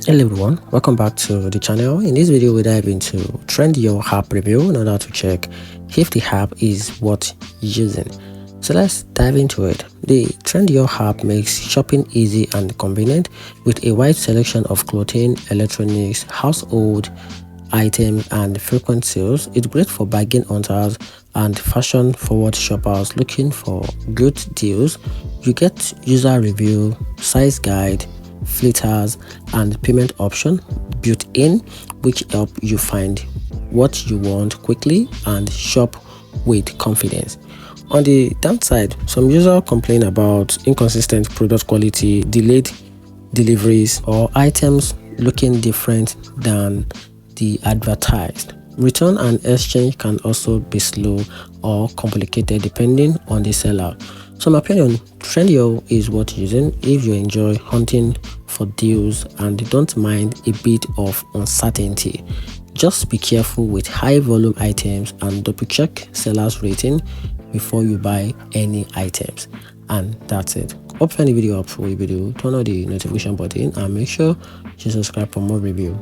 Hello everyone, welcome back to the channel. In this video we dive into Trendyol app review in order to check if the app is worth using. So let's dive into it. The Trendyol app makes shopping easy and convenient with a wide selection of clothing, electronics, household items and frequent sales. It's great for bargain hunters and fashion forward shoppers looking for good deals. You get user review, size guide, filters and payment option built in, which help you find what you want quickly and shop with confidence. On the downside, some users complain about inconsistent product quality, delayed deliveries, or items looking different than the advertised. Return and exchange can also be slow or complicated depending on the seller. So in my opinion, Trendyol is worth using if you enjoy hunting for deals and don't mind a bit of uncertainty. Just be careful with high volume items and double check seller's rating before you buy any items. And that's it. Hope you find the video helpful. If you do, turn on the notification button and make sure you subscribe for more review.